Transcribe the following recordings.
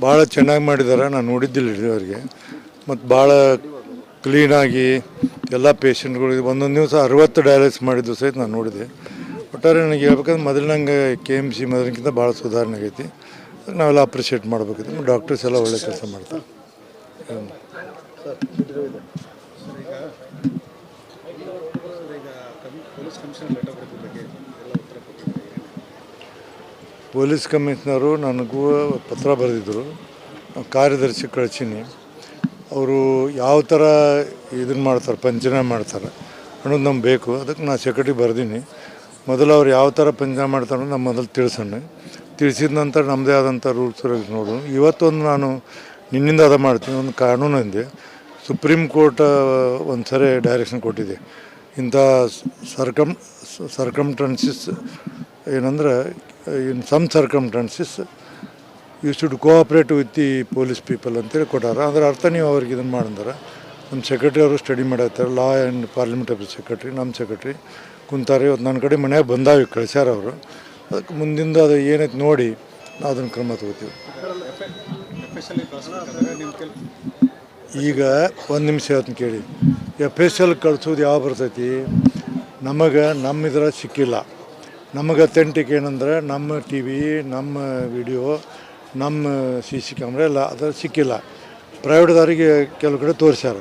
ಭಾಳ ಚೆನ್ನಾಗಿ ಮಾಡಿದ್ದಾರೆ. ನಾನು ನೋಡಿದ್ದಿಲ್ಲ ಇಲ್ಲಿವರೆಗೆ. ಮತ್ತು ಭಾಳ ಕ್ಲೀನಾಗಿ ಎಲ್ಲ ಪೇಷಂಟ್ಗಳಿಗೆ ಒಂದೊಂದು ದಿವಸ 60 ಡಯಾಲಿಸಿಸ್ ಮಾಡಿದ್ದು ಸಹಿತ ನಾನು ನೋಡಿದೆ. ಒಟ್ಟಾರೆ ನನಗೆ ಹೇಳ್ಬೇಕಂದ್ರೆ ಮೊದಲಿನಂಗೆ KMC ಮೊದಲಿನಕ್ಕಿಂತ ಭಾಳ ಸುಧಾರಣೆ ಆಗೈತಿ. ನಾವೆಲ್ಲ ಅಪ್ರಿಷಿಯೇಟ್ ಮಾಡಬೇಕಿತ್ತು. ಡಾಕ್ಟರ್ಸ್ ಎಲ್ಲ ಒಳ್ಳೆ ಕೆಲಸ ಮಾಡ್ತಾರೆ. ಪೊಲೀಸ್ ಕಮಿಷನರು ನನಗೂ ಪತ್ರ ಬರೆದಿದ್ದರು. ಕಾರ್ಯದರ್ಶಿ ಕಳಿಸೀನಿ. ಅವರು ಯಾವ ಥರ ಇದನ್ನು ಮಾಡ್ತಾರೆ, ಪಂಚನಾಮ ಮಾಡ್ತಾರೆ ಅನ್ನೋದು ನಮ್ಗೆ ಬೇಕು. ಅದಕ್ಕೆ ನಾನು ಸೆಕ್ರೆಟರಿ ಬರೆದೀನಿ. ಮೊದಲು ಅವ್ರು ಯಾವ ಥರ ಪಂಚನಾಮ ಮಾಡ್ತಾರೆ ಅನ್ನೋದು ನಮ್ಮ ಮೊದಲು ತಿಳಿಸೋಣ. ತಿಳಿಸಿದ ನಂತರ ನಮ್ಮದೇ ಆದಂಥ ರೂಲ್ಸ್ ನೋಡು. ಇವತ್ತೊಂದು ನಾನು ನಿನ್ನಿಂದ ಅದ ಮಾಡ್ತೀನಿ. ಒಂದು ಕಾನೂನು ಇದೆ. ಸುಪ್ರೀಂ ಕೋರ್ಟ್ ಒಂದು ಸರಿ ಡೈರೆಕ್ಷನ್ ಕೊಟ್ಟಿದೆ. ಇಂಥ ಸರ್ಕಮ್ಟನ್ಸಿಸ್ ಏನಂದ್ರೆ in some circumstances you should cooperate with the police people ಅಂತೇಳಿ ಕೊಟ್ಟಾರ. ಅದರ ಅರ್ಥ ನೀವು ಅವ್ರಿಗೆ ಇದನ್ನು ಮಾಡಿದ್ರೆ ನಮ್ಮ ಸೆಕ್ರೆಟರಿ ಅವರು ಸ್ಟಡಿ ಮಾಡತ್ತಾರೆ. Law and parliament office secretary, ನಮ್ಮ ಸೆಕ್ರೆಟ್ರಿ ಕುಂತಾರೆ. ಇವತ್ತು ನನ್ನ ಕಡೆ ಮನೆಯಾಗ ಬಂದಾವೆ ಕಳಿಸ್ಯಾರ ಅವರು. ಅದಕ್ಕೆ ಮುಂದಿಂದ ಅದು ಏನೈತೆ ನೋಡಿ ನಾವು ಅದನ್ನು ಕ್ರಮ ತಗೋತೀವಿ. ಈಗ ಒಂದು ನಿಮಿಷ ಹೇಳ್ತೀನಿ ಕೇಳಿ. FSL ಕಳಿಸೋದು ಯಾವ ಬರ್ತೈತಿ ನಮಗೆ, ನಮ್ಮ ಇದ್ರ ಸಿಕ್ಕಿಲ್ಲ. ನಮಗೆ ಅಥೆಂಟಿಕ್ ಏನಂದ್ರೆ ನಮ್ಮ TV, ನಮ್ಮ ವಿಡಿಯೋ, ನಮ್ಮ CC ಕ್ಯಾಮ್ರಾ ಎಲ್ಲ ಅದ್ರ ಸಿಕ್ಕಿಲ್ಲ. ಪ್ರೈವೇಟ್ದವ್ರಿಗೆ ಕೆಲವು ಕಡೆ ತೋರಿಸ್ಯಾರ.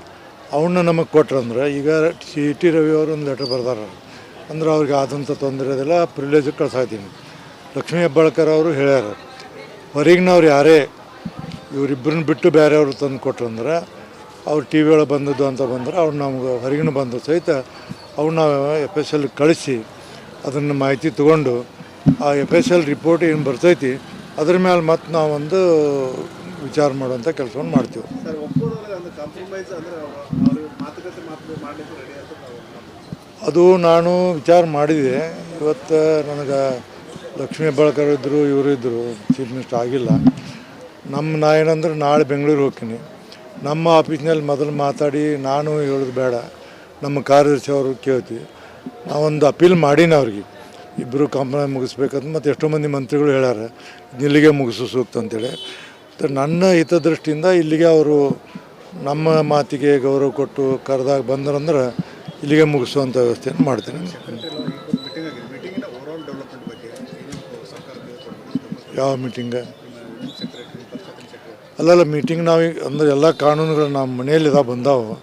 ಅವನ್ನ ನಮಗೆ ಕೊಟ್ರಂದ್ರೆ ಈಗ CT ರವಿ ಅವರು ಒಂದು ಲೆಟರ್ ಬರ್ದಾರ. ಅಂದ್ರೆ ಅವ್ರಿಗೆ ಆದಂಥ ತೊಂದರೆ ಅದೆಲ್ಲ ಪ್ರಿವಿಲೇಜಿಗೆ ಕಳ್ಸಾಯ್ತೀನಿ. ಲಕ್ಷ್ಮೀ ಹೆಬ್ಬಾಳ್ಕರ್ ಅವರು ಹೇಳ್ಯಾರ, ಹೊರಗಿನವ್ರು ಯಾರೇ ಇವರಿಬ್ಬರನ್ನ ಬಿಟ್ಟು ಬೇರೆಯವರು ತಂದು ಕೊಟ್ರಂದ್ರೆ ಅವ್ರು TV ಒಳಗೆ ಬಂದದ್ದು ಅಂತ ಬಂದ್ರೆ ಅವ್ರು ನಮ್ಗೆ ಹೊರಗಿನ ಬಂದು ಸಹಿತ ಅವ್ನ FSL ಕಳಿಸಿ ಅದನ್ನು ಮಾಹಿತಿ ತೊಗೊಂಡು ಆ FSL ರಿಪೋರ್ಟ್ ಏನು ಬರ್ತೈತಿ ಅದ್ರ ಮೇಲೆ ಮತ್ತೆ ನಾವೊಂದು ವಿಚಾರ ಮಾಡುವಂಥ ಕೆಲಸವನ್ನು ಮಾಡ್ತೀವಿ. ಅದು ನಾನು ವಿಚಾರ ಮಾಡಿದೆ. ಇವತ್ತು ನನಗೆ ಲಕ್ಷ್ಮೀ ಹೆಬ್ಬಾಳ್ಕರ್ ಇದ್ದರು, ಇವರು ಇದ್ದರು, ಚೀಫ್ ಮಿನಿಸ್ಟರ್ ಆಗಿಲ್ಲ. ನಾ ಏನಂದ್ರೆ ನಾಳೆ ಬೆಂಗಳೂರು ಹೋಗ್ತೀನಿ. ನಮ್ಮ ಆಫೀಸ್ನಲ್ಲಿ ಮೊದಲು ಮಾತಾಡಿ ನಾನು ಹೇಳೋದು ಬೇಡ, ನಮ್ಮ ಕಾರ್ಯದರ್ಶಿ ಅವರು ಕೇಳ್ತೀವಿ. ನಾವೊಂದು ಅಪೀಲ್ ಮಾಡೀನಿ ಅವ್ರಿಗೆ, ಇಬ್ಬರು ಕಾಂಪ್ರಮೈಸ್ ಮುಗಿಸ್ಬೇಕಂತ. ಮತ್ತು ಎಷ್ಟೋ ಮಂದಿ ಮಂತ್ರಿಗಳು ಹೇಳ್ಯಾರ ಇಲ್ಲಿಗೆ ಮುಗಿಸು ಸೂಕ್ತ ಅಂತೇಳಿ. ನನ್ನ ಹಿತದೃಷ್ಟಿಯಿಂದ ಇಲ್ಲಿಗೆ ಅವರು ನಮ್ಮ ಮಾತಿಗೆ ಗೌರವ ಕೊಟ್ಟು ಕರೆದಾಗ ಬಂದ್ರಂದ್ರೆ ಇಲ್ಲಿಗೆ ಮುಗಿಸುವಂಥ ವ್ಯವಸ್ಥೆಯನ್ನು ಮಾಡ್ತೀನಿ. ಯಾವ ಮೀಟಿಂಗ? ಅಲ್ಲಲ್ಲ, ಮೀಟಿಂಗ್ ನಾವು ಅಂದ್ರೆ ಎಲ್ಲ ಕಾನೂನುಗಳು ನಮ್ಮ ಮನೆಯಲ್ಲಿ ಬಂದಾವು.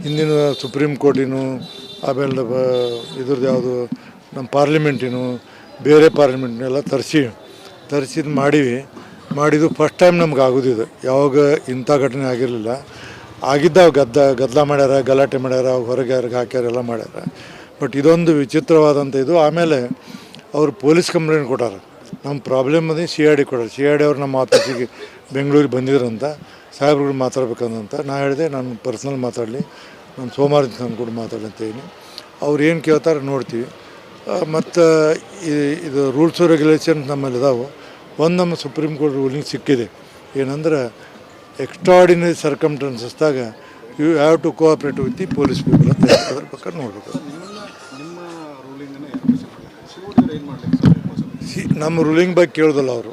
ಹಿಂದಿನ ಸುಪ್ರೀಂ ಕೋರ್ಟಿನೂ, ಆಮೇಲೆ ಇದ್ರದ್ದು ಯಾವುದು ನಮ್ಮ ಪಾರ್ಲಿಮೆಂಟಿನೂ, ಬೇರೆ ಪಾರ್ಲಿಮೆಂಟ್ನೆಲ್ಲ ತರಿಸಿದ್ದು ಮಾಡಿದ್ದು ಫಸ್ಟ್ ಟೈಮ್ ನಮ್ಗೆ ಆಗೋದಿದೆ. ಯಾವಾಗ ಇಂಥ ಘಟನೆ ಆಗಿರಲಿಲ್ಲ. ಆಗಿದ್ದಾವೆ, ಗದ್ದಲ ಮಾಡ್ಯಾರ, ಗಲಾಟೆ ಮಾಡ್ಯಾರ, ಹೊರಗೆ ಯಾರಿಗೆ ಹಾಕ್ಯಾರ, ಎಲ್ಲ ಮಾಡ್ಯಾರ. ಬಟ್ ಇದೊಂದು ವಿಚಿತ್ರವಾದಂಥ ಇದು. ಆಮೇಲೆ ಅವರು ಪೊಲೀಸ್ ಕಂಪ್ಲೇಂಟ್ ಕೊಟ್ಟಾರ. ನಮ್ಮ ಪ್ರಾಬ್ಲಮ್ ಅದೇ CID ಕೊಡೋರು. CID ಅವ್ರು ನಮ್ಮ ಆಫೀಸಿಗೆ ಬೆಂಗಳೂರಿಗೆ ಬಂದಿದ್ರಂತ, ಸಾಹೇಬ್ರುಗಳು ಮಾತಾಡ್ಬೇಕಂತ. ನಾನು ಹೇಳಿದೆ ನಾನು ಪರ್ಸ್ನಲ್ ಮಾತಾಡಲಿ, ನಾನು ಸೋಮವಾರ ನಾನು ಕೂಡ ಮಾತಾಡಲಿ ಅಂತ ಹೇಳಿ. ಅವ್ರು ಏನು ಕೇಳ್ತಾರೆ ನೋಡ್ತೀವಿ. ಮತ್ತು ಇದು ರೂಲ್ಸು ರೆಗ್ಯುಲೇಷನ್ ನಮ್ಮಲ್ಲಿ ಇದಾವೆ. ಒಂದು ನಮ್ಮ ಸುಪ್ರೀಂ ಕೋರ್ಟ್ ರೂಲಿಂಗ್ ಸಿಕ್ಕಿದೆ, ಏನಂದ್ರೆ ಎಕ್ಸ್ಟ್ರಾಡಿನರಿ ಸರ್ಕಮ್ಟನ್ಸಸ್ದಾಗ you have to cooperate with the police people ಅಂತ. ಅದ್ರ ಬಗ್ಗೆ ನೋಡಬೇಕು. ನಮ್ಮ ರೂಲಿಂಗ್ ಬಗ್ಗೆ ಕೇಳೋದಲ್ಲ ಅವರು.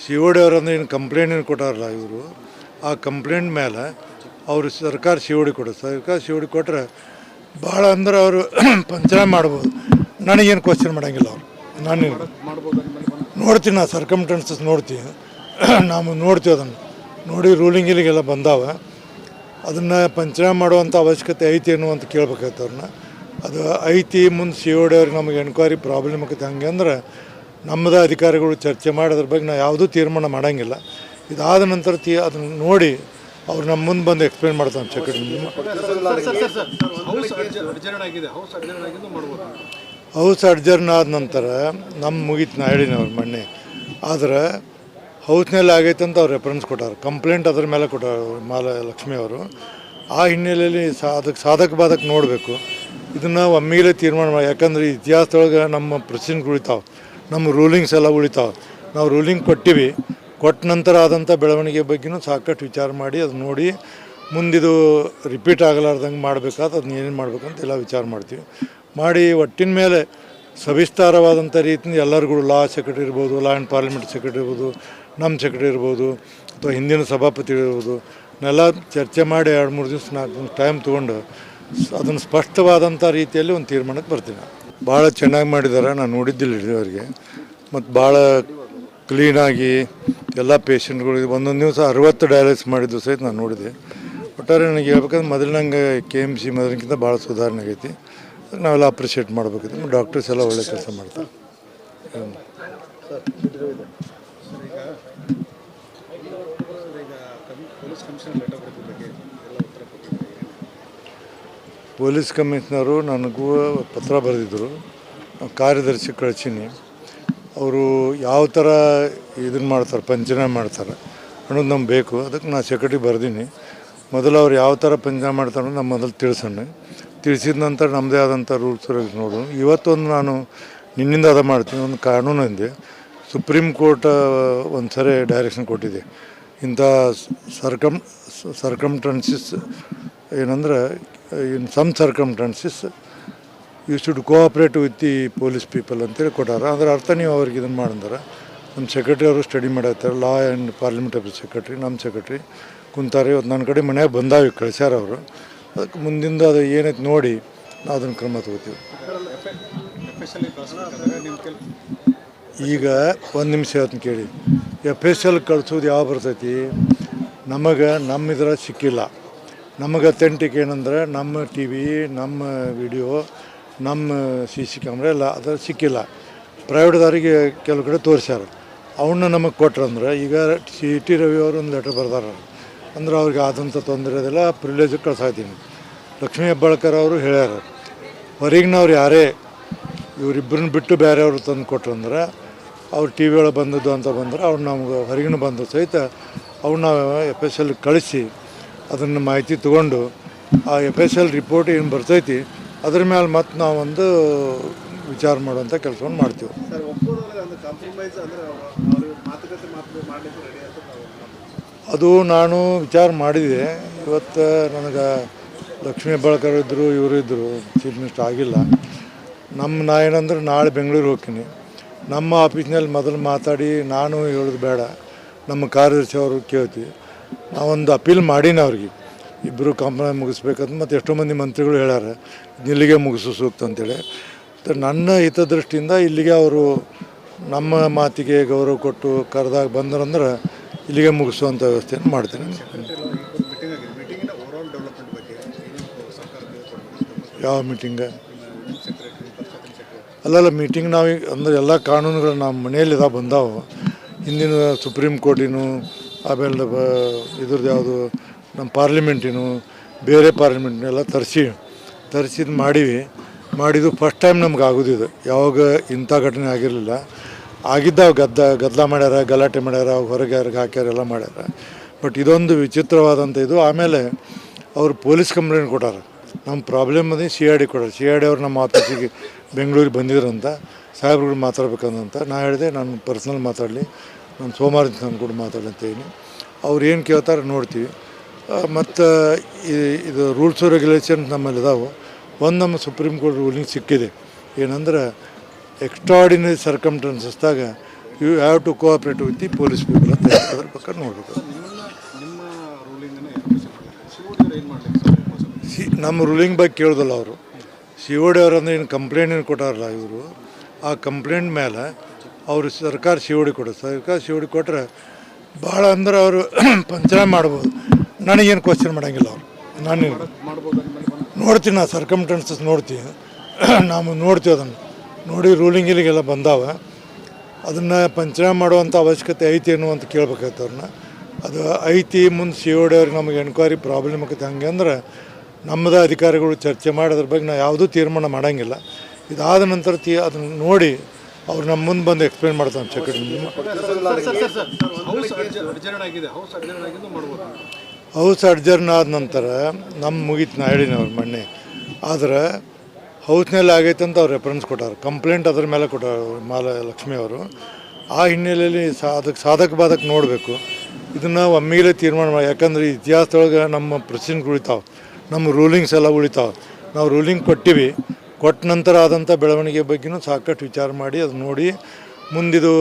COD ಅವ್ರು ಅಂದರೆ ಏನು ಕಂಪ್ಲೇಂಟ್ ಏನು ಕೊಟ್ಟಾರಲ್ಲ ಇವರು, ಆ ಕಂಪ್ಲೇಂಟ್ ಮೇಲೆ ಅವರು ಸರ್ಕಾರ COD ಕೊಡೋದು. ಸರ್ಕಾರ COD ಕೊಟ್ಟರೆ ಭಾಳ ಅಂದ್ರೆ ಅವರು ಪಂಚನಾಮ ಮಾಡ್ಬೋದು. ನನಗೇನು ಕ್ವಶನ್ ಮಾಡೋಂಗಿಲ್ಲ ಅವರು. ನಾನು ನೋಡ್ತೀನಿ, ನಾನು ಸರ್ಕಮ್ಟನ್ಸಸ್ ನೋಡ್ತೀನಿ, ನಾವು ನೋಡ್ತೀವಿ. ಅದನ್ನು ನೋಡಿ ರೂಲಿಂಗಿಗೆಲ್ಲ ಬಂದಾವ. ಅದನ್ನು ಪಂಚನಾಮ ಮಾಡುವಂಥ ಅವಶ್ಯಕತೆ ಐತಿ ಏನು ಅಂತ ಕೇಳ್ಬೇಕಾಯ್ತು ಅವ್ರನ್ನ. ಅದು ಐತಿ. ಮುಂದೆ COD ಅವ್ರಿಗೆ ನಮಗೆ ಎನ್ಕ್ವೈರಿ ಪ್ರಾಬ್ಲಮ್ ಆಗುತ್ತೆ. ಹಂಗೆ ಅಂದ್ರೆ ನಮ್ಮದು ಅಧಿಕಾರಿಗಳು ಚರ್ಚೆ ಮಾಡಿ ಅದ್ರ ಬಗ್ಗೆ ನಾವು ಯಾವುದೂ ತೀರ್ಮಾನ ಮಾಡೋಂಗಿಲ್ಲ. ಇದಾದ ನಂತರ ಅದನ್ನು ನೋಡಿ ಅವ್ರು ನಮ್ಮ ಮುಂದೆ ಬಂದು ಎಕ್ಸ್ಪ್ಲೇನ್ ಮಾಡ್ತಾನೆ ಸೆಕ್ರೆಟರಿ. ಹೌಸ್ ಅಡ್ಜರ್ನ್ ಆದ ನಂತರ ನಮ್ಮ ಮುಗೀತು. ನಾ ಹೇಳಿನಿ ಅವ್ರು ಮೊನ್ನೆ. ಆದರೆ ಹೌಸ್ನಲ್ಲಿ ಆಗೈತೆ ಅಂತ ಅವ್ರು ರೆಫರೆನ್ಸ್ ಕೊಟ್ಟಾರೆ. ಕಂಪ್ಲೇಂಟ್ ಅದ್ರ ಮೇಲೆ ಕೊಟ್ಟಾರೆ ಲಕ್ಷ್ಮಿ ಅವರು. ಆ ಹಿನ್ನೆಲೆಯಲ್ಲಿ ಅದಕ್ಕೆ ಸಾಧಕ ಬಾಧಕ ನೋಡಬೇಕು. ಇದನ್ನು ಒಮ್ಮೆಲೇ ತೀರ್ಮಾನ ಮಾಡಿ. ಯಾಕಂದರೆ ಇತಿಹಾಸದೊಳಗೆ ನಮ್ಮ ಪ್ರೊಸೀಡಿಂಗ್ಸ್ ಉಳಿತಾವೆ, ನಮ್ಮ ರೂಲಿಂಗ್ಸ್ ಎಲ್ಲ ಉಳಿತಾವೆ. ನಾವು ರೂಲಿಂಗ್ ಕೊಟ್ಟ ನಂತರ ಆದಂಥ ಬೆಳವಣಿಗೆ ಬಗ್ಗೆನೂ ಸಾಕಷ್ಟು ವಿಚಾರ ಮಾಡಿ ಅದು ನೋಡಿ ಮುಂದಿದು ರಿಪೀಟ್ ಆಗಲಾರ್ದಂಗೆ ಮಾಡಬೇಕಾದ್ರೆ ಅದನ್ನ ಏನೇನು ಮಾಡ್ಬೇಕಂತ ಎಲ್ಲ ವಿಚಾರ ಮಾಡ್ತೀವಿ. ಮಾಡಿ ಒಟ್ಟಿನ ಮೇಲೆ ಸವಿಸ್ತಾರವಾದಂಥ ರೀತಿಯಿಂದ ಎಲ್ಲರಿಗೂ ಲಾ ಸೆಕ್ರೆಟರಿ ಇರ್ಬೋದು, ಲಾ ಆ್ಯಂಡ್ ಪಾರ್ಲಿಮೆಂಟ್ ಸೆಕ್ರೆಟರಿ ಇರ್ಬೋದು, ನಮ್ಮ ಸೆಕ್ರೆಟರಿ ಇರ್ಬೋದು, ಅಥವಾ ಹಿಂದಿನ ಸಭಾಪತಿ ಇರ್ಬೋದು ನೆಲ್ಲ ಚರ್ಚೆ ಮಾಡಿ 2-3 ದಿವಸ 4 ದಿವಸ ಟೈಮ್ ತೊಗೊಂಡು ಅದನ್ನು ಸ್ಪಷ್ಟವಾದಂಥ ರೀತಿಯಲ್ಲಿ ಒಂದು ತೀರ್ಮಾನಕ್ಕೆ ಬರ್ತೀನಿ. ಭಾಳ ಚೆನ್ನಾಗಿ ಮಾಡಿದ್ದಾರೆ, ನಾನು ನೋಡಿದ್ದಿಲ್ಲ ಇಲ್ಲಿವರೆಗೆ. ಮತ್ತು ಭಾಳ ಕ್ಲೀನಾಗಿ ಎಲ್ಲ ಪೇಷಂಟ್ಗಳಿಗೆ ಒಂದೊಂದು ದಿವಸ 60 ಡಯಾಲಿಸಿಸ್ ಮಾಡಿದ್ದು ಸಹಿತ ನಾನು ನೋಡಿದೆ. ಒಟ್ಟಾರೆ ನನಗೆ ಹೇಳ್ಬೇಕಂದ್ರೆ ಮೊದಲಿನಂಗೆ KMC ಮೊದಲಿನಕ್ಕಿಂತ ಭಾಳ ಸುಧಾರಣೆ ಆಗೈತಿ. ನಾವೆಲ್ಲ ಅಪ್ರಿಷಿಯೇಟ್ ಮಾಡಬೇಕಿತ್ತು. ಡಾಕ್ಟರ್ಸ್ ಎಲ್ಲ ಒಳ್ಳೆ ಕೆಲಸ ಮಾಡ್ತಾರೆ. ಪೊಲೀಸ್ ಕಮಿಷನರು ನನಗೂ ಪತ್ರ ಬರೆದಿದ್ದರು, ಕಾರ್ಯದರ್ಶಿ ಕಳಿಸೀನಿ. ಅವರು ಯಾವ ಥರ ಇದನ್ನು ಮಾಡ್ತಾರೆ, ಪಂಚನಾಮ ಮಾಡ್ತಾರೆ ಅನ್ನೋದು ನಮ್ಗೆ ಬೇಕು. ಅದಕ್ಕೆ ನಾನು ಸೆಕ್ರೆಟರಿ ಬರೆದೀನಿ. ಮೊದಲು ಅವ್ರು ಯಾವ ಥರ ಪಂಚನಾಮ ಮಾಡ್ತಾರೆ ಅನ್ನೋದು ನಮ್ಮ ಮೊದಲು ತಿಳಿಸೋಣ. ತಿಳಿಸಿದ ನಂತರ ನಮ್ಮದೇ ಆದಂಥ ರೂಲ್ಸ್ ನೋಡು. ಇವತ್ತೊಂದು ನಾನು ನಿನ್ನಿಂದ ಅದು ಮಾಡ್ತೀನಿ. ಒಂದು ಕಾನೂನು ಇದೆ, ಸುಪ್ರೀಂ ಕೋರ್ಟ್ ಒಂದು ಸರಿ ಡೈರೆಕ್ಷನ್ ಕೊಟ್ಟಿದೆ. ಇಂಥ ಸರ್ಕಮ್ಟನ್ಸಿಸ್ ಏನಂದ್ರೆ in some circumstances you should cooperate with the police people ಅಂತೇಳಿ ಕೊಟ್ಟಾರ. ಅದರ ಅರ್ಥ ನೀವು ಅವ್ರಿಗೆ ಇದನ್ನು ಮಾಡಿದ್ರೆ ನಮ್ಮ ಸೆಕ್ರೆಟರಿ ಅವರು ಸ್ಟಡಿ ಮಾಡತ್ತಾರೆ, law and parliament office secretary, ನಮ್ಮ ಸೆಕ್ರೆಟ್ರಿ ಕುಂತಾರೆ. ಇವತ್ತು ನನ್ನ ಕಡೆ ಮನೆಯಾಗ ಬಂದಾವೆ ಕಳಿಸ್ಯಾರ ಅವರು. ಅದಕ್ಕೆ ಮುಂದಿಂದ ಅದು ಏನೈತೆ ನೋಡಿ ನಾವು ಅದನ್ನು ಕ್ರಮ ತಗೋತೀವಿ. ಈಗ ಒಂದು ನಿಮಿಷ ಹೇಳ್ತೀನಿ ಕೇಳಿ. FSL ಕಳಿಸೋದು ಯಾವ ಬರ್ತೈತಿ, ನಮಗೆ ನಮ್ಮ ಇದ್ರ ಸಿಕ್ಕಿಲ್ಲ. ನಮಗೆ ಅಥೆಂಟಿಕ್ ಏನಂದ್ರೆ ನಮ್ಮ TV, ನಮ್ಮ ವಿಡಿಯೋ, ನಮ್ಮ CC ಕ್ಯಾಮ್ರಾ ಎಲ್ಲ ಅದ್ರ ಸಿಕ್ಕಿಲ್ಲ. ಪ್ರೈವೇಟ್ದವ್ರಿಗೆ ಕೆಲವು ಕಡೆ ತೋರಿಸ್ಯಾರ, ಅವನ್ನ ನಮಗೆ ಕೊಟ್ರಂದ್ರೆ. ಈಗ CT ರವಿ ಅವರು ಒಂದು ಲೆಟರ್ ಬರ್ದಾರ ಅಂದ್ರೆ ಅವ್ರಿಗೆ ಆದಂಥ ತೊಂದರೆ ಅದೆಲ್ಲ ಪ್ರಿವಿಲೇಜಿಗೆ ಕಳ್ಸಾಯ್ತೀನಿ. ಲಕ್ಷ್ಮೀ ಹೆಬ್ಬಾಳ್ಕರ್ ಅವರು ಹೇಳ್ಯಾರ, ಹೊರಗಿನವ್ರು ಯಾರೇ ಇವರಿಬ್ಬರನ್ನ ಬಿಟ್ಟು ಬೇರೆಯವ್ರು ತಂದು ಕೊಟ್ರಂದ್ರೆ ಅವ್ರು TV ಒಳಗೆ ಬಂದದ್ದು ಅಂತ ಬಂದ್ರೆ ಅವ್ರು ನಮ್ಗೆ ಹೊರಗಿನ ಬಂದು ಸಹಿತ ಅವ್ನ FSL ಕಳಿಸಿ ಅದನ್ನು ಮಾಹಿತಿ ತೊಗೊಂಡು ಆ FSL ರಿಪೋರ್ಟ್ ಏನು ಬರ್ತೈತಿ ಅದ್ರ ಮೇಲೆ ಮತ್ತೆ ನಾವೊಂದು ವಿಚಾರ ಮಾಡುವಂಥ ಕೆಲಸವನ್ನು ಮಾಡ್ತೀವಿ. ಅದು ನಾನು ವಿಚಾರ ಮಾಡಿದೆ. ಇವತ್ತು ನನಗೆ ಲಕ್ಷ್ಮೀ ಹೆಬ್ಬಾಳ್ಕರ್ ಇದ್ದರು, ಇವರು ಇದ್ದರು, ಚೀಫ್ ಮಿನಿಸ್ಟರ್ ಆಗಿಲ್ಲ. ನಾ ಏನಂದ್ರೆ ನಾಳೆ ಬೆಂಗಳೂರು ಹೋಗ್ತೀನಿ. ನಮ್ಮ ಆಫೀಸ್ನಲ್ಲಿ ಮೊದಲು ಮಾತಾಡಿ ನಾನು ಹೇಳೋದು ಬೇಡ, ನಮ್ಮ ಕಾರ್ಯದರ್ಶಿ ಅವರು ಕೇಳ್ತೀವಿ. ನಾವೊಂದು ಅಪೀಲ್ ಮಾಡೀನಿ ಅವ್ರಿಗೆ, ಇಬ್ಬರು ಕಾಂಪ್ರಮೈಸ್ ಮುಗಿಸ್ಬೇಕಂತ. ಮತ್ತು ಎಷ್ಟೋ ಮಂದಿ ಮಂತ್ರಿಗಳು ಹೇಳ್ಯಾರ ಇಲ್ಲಿಗೆ ಮುಗಿಸು ಸೂಕ್ತ ಅಂತೇಳಿ. ನನ್ನ ಹಿತದೃಷ್ಟಿಯಿಂದ ಇಲ್ಲಿಗೆ ಅವರು ನಮ್ಮ ಮಾತಿಗೆ ಗೌರವ ಕೊಟ್ಟು ಕರೆದಾಗ ಬಂದ್ರಂದ್ರೆ ಇಲ್ಲಿಗೆ ಮುಗಿಸುವಂಥ ವ್ಯವಸ್ಥೆಯನ್ನು ಮಾಡ್ತೀನಿ. ಯಾವ ಮೀಟಿಂಗ? ಅಲ್ಲಲ್ಲ, ಮೀಟಿಂಗ್ ನಾವು ಅಂದ್ರೆ ಎಲ್ಲ ಕಾನೂನುಗಳು ನಮ್ಮ ಮನೆಯಲ್ಲಿ ಬಂದಾವೆ. ಹಿಂದಿನ ಸುಪ್ರೀಂ ಕೋರ್ಟಿನೂ, ಆಮೇಲೆ ಇದ್ರದ್ದು ಯಾವುದು ನಮ್ಮ ಪಾರ್ಲಿಮೆಂಟಿನೂ, ಬೇರೆ ಪಾರ್ಲಿಮೆಂಟ್ನೆಲ್ಲ ತರಿಸಿದ್ದು ಮಾಡಿದ್ದು ಫಸ್ಟ್ ಟೈಮ್ ನಮ್ಗೆ ಆಗೋದಿದೆ. ಯಾವಾಗ ಇಂಥ ಘಟನೆ ಆಗಿರಲಿಲ್ಲ. ಆಗಿದ್ದಾವೆ, ಗದ್ದಲ ಮಾಡ್ಯಾರ, ಗಲಾಟೆ ಮಾಡ್ಯಾರ, ಹೊರಗೆ ಯಾರಿಗೆ ಹಾಕ್ಯಾರ, ಎಲ್ಲ ಮಾಡ್ಯಾರ. ಬಟ್ ಇದೊಂದು ವಿಚಿತ್ರವಾದಂಥ ಇದು. ಆಮೇಲೆ ಅವರು ಪೊಲೀಸ್ ಕಂಪ್ಲೇಂಟ್ ಕೊಟ್ಟಾರ, ನಮ್ಮ ಪ್ರಾಬ್ಲಮ್ ಅದೇ CID ಕೊಡೋರು. CID ಅವ್ರು ನಮ್ಮ ಆಫೀಸಿಗೆ ಬೆಂಗಳೂರಿಗೆ ಬಂದಿದ್ರಂತ, ಸಾಹೇಬ್ರುಗಳು ಮಾತಾಡ್ಬೇಕಂತ. ನಾನು ಹೇಳಿದೆ ನಾನು ಪರ್ಸ್ನಲ್ ಮಾತಾಡಲಿ, ನಾನು ಸೋಮವಾರ ನಾನು ಕೂಡ ಮಾತಾಡಲಿ ಅಂತ ಹೇಳಿ. ಅವ್ರು ಏನು ಕೇಳ್ತಾರೆ ನೋಡ್ತೀವಿ. ಮತ್ತು ಇದು ರೂಲ್ಸು ರೆಗ್ಯುಲೇಷನ್ ನಮ್ಮಲ್ಲಿ ಇದಾವೆ. ಒಂದು ನಮ್ಮ ಸುಪ್ರೀಂ ಕೋರ್ಟ್ ರೂಲಿಂಗ್ ಸಿಕ್ಕಿದೆ, ಏನಂದ್ರೆ ಎಕ್ಸ್ಟ್ರಾಡಿನರಿ ಸರ್ಕಮ್ಟನ್ಸಸ್ದಾಗ you have to cooperate with the police people ಅಂತ. ಅದ್ರ ಬಗ್ಗೆ ನೋಡಬೇಕು. ನಮ್ಮ ರೂಲಿಂಗ್ ಬಗ್ಗೆ ಕೇಳೋದಲ್ಲ ಅವರು. COD ಅವ್ರು ಅಂದರೆ ಏನು ಕಂಪ್ಲೇಂಟ್ ಏನು ಕೊಟ್ಟಾರಲ್ಲ ಇವರು, ಆ ಕಂಪ್ಲೇಂಟ್ ಮೇಲೆ ಅವರು ಸರ್ಕಾರ COD ಕೊಡೋದು. ಸರ್ಕಾರ COD ಕೊಟ್ಟರೆ ಭಾಳ ಅಂದ್ರೆ ಅವರು ಪಂಚನಾಮ ಮಾಡ್ಬೋದು. ನನಗೇನು ಕ್ವಶನ್ ಮಾಡೋಂಗಿಲ್ಲ ಅವರು. ನಾನು ನೋಡ್ತೀನಿ, ನಾನು ಸರ್ಕಮ್ಟನ್ಸಸ್ ನೋಡ್ತೀನಿ, ನಾವು ನೋಡ್ತೀವಿ. ಅದನ್ನು ನೋಡಿ ರೂಲಿಂಗಿಗೆಲ್ಲ ಬಂದಾವ. ಅದನ್ನು ಪಂಚನಾಮ ಮಾಡುವಂಥ ಅವಶ್ಯಕತೆ ಐತಿ ಏನು ಅಂತ ಕೇಳ್ಬೇಕಾಯ್ತು ಅವ್ರನ್ನ. ಅದು ಐತಿ. ಮುಂದೆ COD ಅವ್ರಿಗೆ ನಮಗೆ ಎನ್ಕ್ವೈರಿ ಪ್ರಾಬ್ಲಮ್ ಆಗುತ್ತೆ. ಹಂಗೆ ಅಂದ್ರೆ ನಮ್ಮದು ಅಧಿಕಾರಿಗಳು ಚರ್ಚೆ ಮಾಡಿ ಅದ್ರ ಬಗ್ಗೆ ನಾವು ಯಾವುದೂ ತೀರ್ಮಾನ ಮಾಡೋಂಗಿಲ್ಲ. ಇದಾದ ನಂತರ ಅದನ್ನು ನೋಡಿ ಅವ್ರು ನಮ್ಮ ಮುಂದೆ ಬಂದು ಎಕ್ಸ್ಪ್ಲೇನ್ ಮಾಡ್ತಾನೆ ಸೆಕ್ರೆಟರಿ. ಹೌಸ್ ಅಡ್ಜರ್ನ್ ಆದ ನಂತರ ನಮ್ಮ ಮುಗೀತು. ನಾ ಹೇಳಿನಿ ಅವ್ರು ಮೊನ್ನೆ. ಆದರೆ ಹೌಸ್ನಲ್ಲಿ ಆಗೈತೆ ಅಂತ ಅವ್ರು ರೆಫರೆನ್ಸ್ ಕೊಟ್ಟಾರೆ, ಕಂಪ್ಲೇಂಟ್ ಅದ್ರ ಮೇಲೆ ಕೊಟ್ಟಾರೆ ಲಕ್ಷ್ಮಿ ಅವರು. ಆ ಹಿನ್ನೆಲೆಯಲ್ಲಿ ಅದಕ್ಕೆ ಸಾಧಕ ಬಾಧಕ ನೋಡಬೇಕು. ಇದನ್ನು ಒಮ್ಮೆಲೇ ತೀರ್ಮಾನ ಮಾಡಿ. ಯಾಕಂದರೆ ಇತಿಹಾಸದೊಳಗೆ ನಮ್ಮ ಪ್ರೊಸೀಡಿಂಗ್ಸ್ ಉಳಿತಾವೆ, ನಮ್ಮ ರೂಲಿಂಗ್ಸ್ ಎಲ್ಲ ಉಳಿತಾವೆ. ನಾವು ರೂಲಿಂಗ್ ಕೊಟ್ಟ ನಂತರ ಆದಂಥ ಬೆಳವಣಿಗೆ ಬಗ್ಗೆನೂ ಸಾಕಷ್ಟು ವಿಚಾರ ಮಾಡಿ ಅದು ನೋಡಿ ಮುಂದಿದು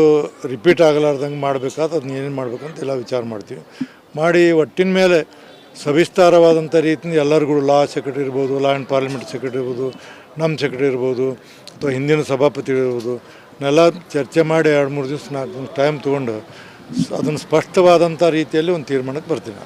ರಿಪೀಟ್ ಆಗಲಾರ್ದಂಗೆ ಮಾಡಬೇಕಾದ್ರೆ ಅದನ್ನ ಏನೇನು ಮಾಡ್ಬೇಕಂತ ಎಲ್ಲ ವಿಚಾರ ಮಾಡ್ತೀವಿ. ಮಾಡಿ ಒಟ್ಟಿನ ಮೇಲೆ ಸವಿಸ್ತಾರವಾದಂಥ ರೀತಿಯಿಂದ ಎಲ್ಲರಿಗೂ ಲಾ ಸೆಕ್ರೆಟರಿ ಇರ್ಬೋದು, ಲಾ ಆ್ಯಂಡ್ ಪಾರ್ಲಿಮೆಂಟ್ ಸೆಕ್ರೆಟರಿ ಇರ್ಬೋದು, ನಮ್ಮ ಸೆಕ್ರೆಟರಿ ಇರ್ಬೋದು, ಅಥವಾ ಹಿಂದಿನ ಸಭಾಪತಿ ಇರ್ಬೋದು, ನೆಲ್ಲ ಚರ್ಚೆ ಮಾಡಿ 2-3 ದಿವಸ 4 ದಿವಸ ಟೈಮ್ ತೊಗೊಂಡು ಅದನ್ನು ಸ್ಪಷ್ಟವಾದಂಥ ರೀತಿಯಲ್ಲಿ ಒಂದು ತೀರ್ಮಾನಕ್ಕೆ ಬರ್ತೀನಿ.